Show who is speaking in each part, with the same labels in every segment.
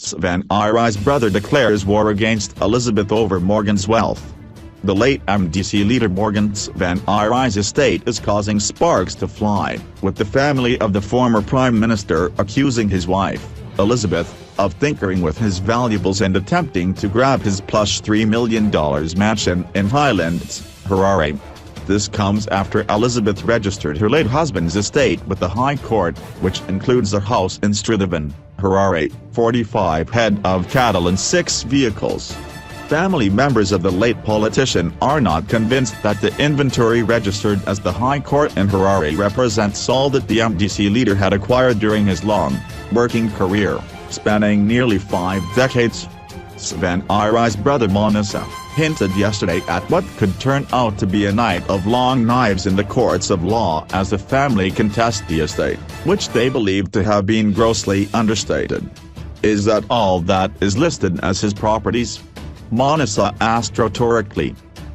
Speaker 1: Tsvangirai's brother declares war against Elizabeth over Morgan's wealth. The late MDC leader Morgan Tsvangirai's estate is causing sparks to fly, with the family of the former Prime Minister accusing his wife, Elizabeth, of tinkering with his valuables and attempting to grab his plush $3 million mansion in Highlands, Harare. This comes after Elizabeth registered her late husband's estate with the High Court, which includes a house in Strathaven, Harare, 45 head of cattle and 6 vehicles. Family members of the late politician are not convinced that the inventory registered as the High Court in Harare represents all that the MDC leader had acquired during his long, working career, spanning nearly 5 decades. Tsvangirai's brother Monisa hinted yesterday at what could turn out to be a night of long knives in the courts of law as the family contests the estate, which they believe to have been grossly understated. Is that all that is listed as his properties? Monisa asked rhetorically.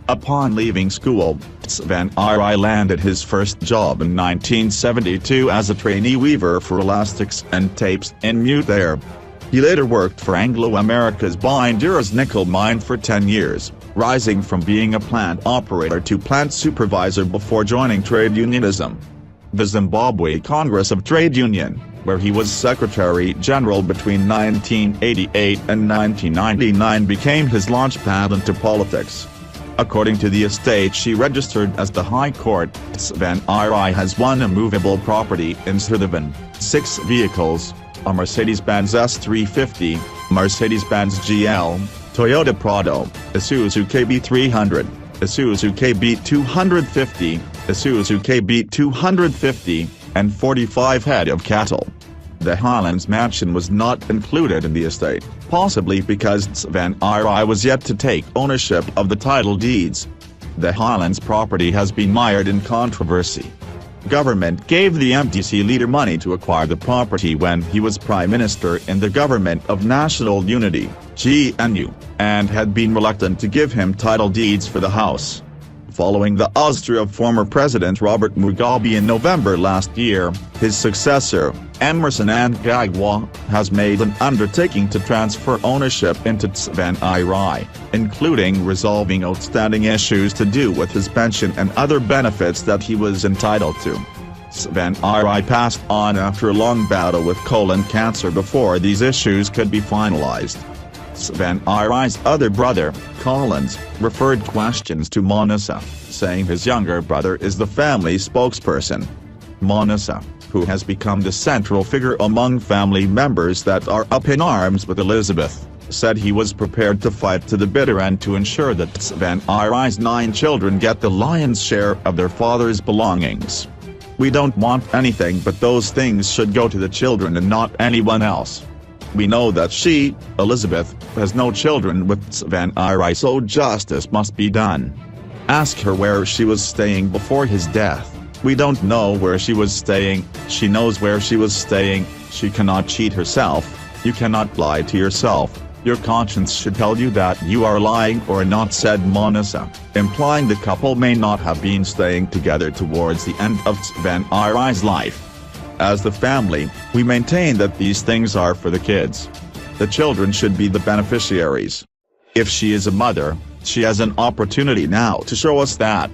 Speaker 1: Upon leaving school, Tsvangirai landed his first job in 1972 as a trainee weaver for elastics and tapes in Mute Air. He later worked for Anglo-America's Bindura's nickel mine for 10 years, rising from being a plant operator to plant supervisor before joining trade unionism. The Zimbabwe Congress of Trade Union, where he was Secretary General between 1988 and 1999, became his launchpad into politics. According to the estate she registered as the High Court, Tsvangirai has 1 immovable property in Strathaven, 6 vehicles, a Mercedes-Benz S350, Mercedes-Benz GL, Toyota Prado, Isuzu KB300, Isuzu KB250, Isuzu KB250, and 45 head of cattle. The Highlands mansion was not included in the estate, possibly because Tsvangirai was yet to take ownership of the title deeds. The Highlands property has been mired in controversy. Government gave the MDC leader money to acquire the property when he was Prime Minister in the Government of National Unity, GNU, and had been reluctant to give him title deeds for the house. Following the ouster of former President Robert Mugabe in November last year, his successor, Emmerson Mnangagwa, has made an undertaking to transfer ownership into Tsvangirai, including resolving outstanding issues to do with his pension and other benefits that he was entitled to. Tsvangirai passed on after a long battle with colon cancer before these issues could be finalized. Tsvangirai's other brother, Collins, referred questions to Monisa, saying his younger brother is the family spokesperson. Monisa, who has become the central figure among family members that are up in arms with Elizabeth, said he was prepared to fight to the bitter end to ensure that Tsvangirai's 9 children get the lion's share of their father's belongings. "We don't want anything, but those things should go to the children and not anyone else. We know that she, Elizabeth, has no children with Tsvangirai, so justice must be done. Ask her where she was staying before his death. We don't know where she was staying, she knows where she was staying, she cannot cheat herself, you cannot lie to yourself, your conscience should tell you that you are lying or not," said Monisa, implying the couple may not have been staying together towards the end of Tsvangirai's life. "As the family, we maintain that these things are for the kids. The children should be the beneficiaries. If she is a mother, she has an opportunity now to show us that.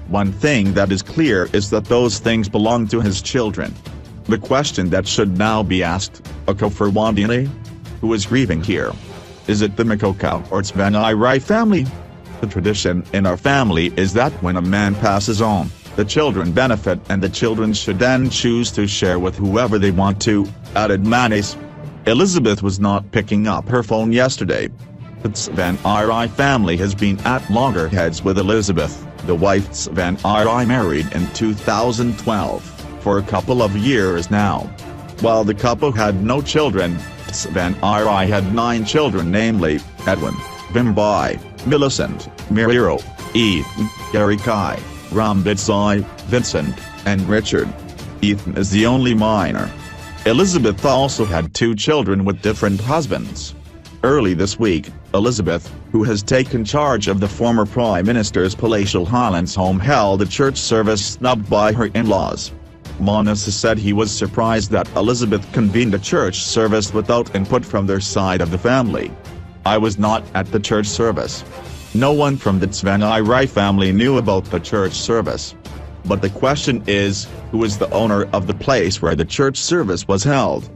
Speaker 1: One thing that is clear is that those things belong to his children. The question that should now be asked, Akofurwandile? Who is grieving here? Is it the Makoka or Tsvangirai family? The tradition in our family is that when a man passes on, the children benefit and the children should then choose to share with whoever they want to," added Manis. Elizabeth was not picking up her phone yesterday. The Tsvangirai family has been at loggerheads with Elizabeth, the wife Tsvangirai married in 2012, for a couple of years now. While the couple had no children, Tsvangirai had 9 children, namely, Edwin, Bimbai, Millicent, Miriro, Ethan, Garikai, Rambidzai, Vincent, and Richard. Ethan is the only minor. Elizabeth also had 2 children with different husbands. Early this week, Elizabeth, who has taken charge of the former Prime Minister's palatial Highlands home, held a church service snubbed by her in-laws. Manasa said he was surprised that Elizabeth convened a church service without input from their side of the family. "I was not at the church service. No one from the Tsvangirai family knew about the church service. But the question is, who is the owner of the place where the church service was held?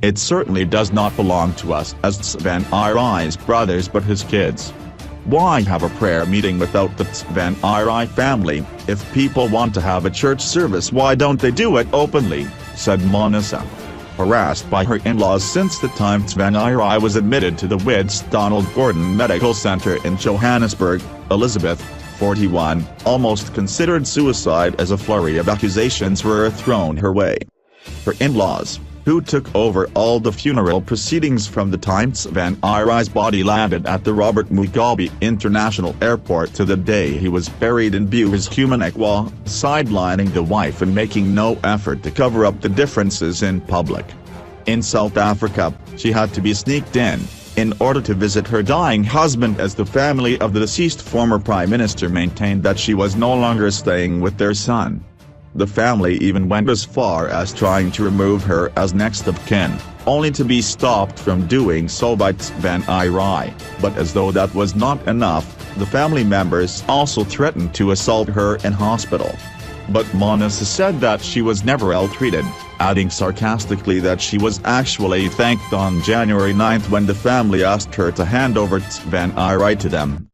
Speaker 1: It certainly does not belong to us as Tsvangirai's brothers but his kids. Why have a prayer meeting without the Tsvangirai family? If people want to have a church service, why don't they do it openly?" said Manasa. Harassed by her in-laws since the time Tsvangirai was admitted to the Wits Donald Gordon Medical Center in Johannesburg, Elizabeth, 41, almost considered suicide as a flurry of accusations were thrown her way. Her in-laws, who took over all the funeral proceedings from the time Tsvangirai's body landed at the Robert Mugabe International Airport to the day he was buried in Bushumaniqua, sidelining the wife and making no effort to cover up the differences in public. In South Africa, she had to be sneaked in order to visit her dying husband, as the family of the deceased former prime minister maintained that she was no longer staying with their son. The family even went as far as trying to remove her as next of kin, only to be stopped from doing so by Tsvangirai. But as though that was not enough, the family members also threatened to assault her in hospital. But Manasa said that she was never ill-treated, adding sarcastically that she was actually thanked on January 9 when the family asked her to hand over Tsvangirai to them.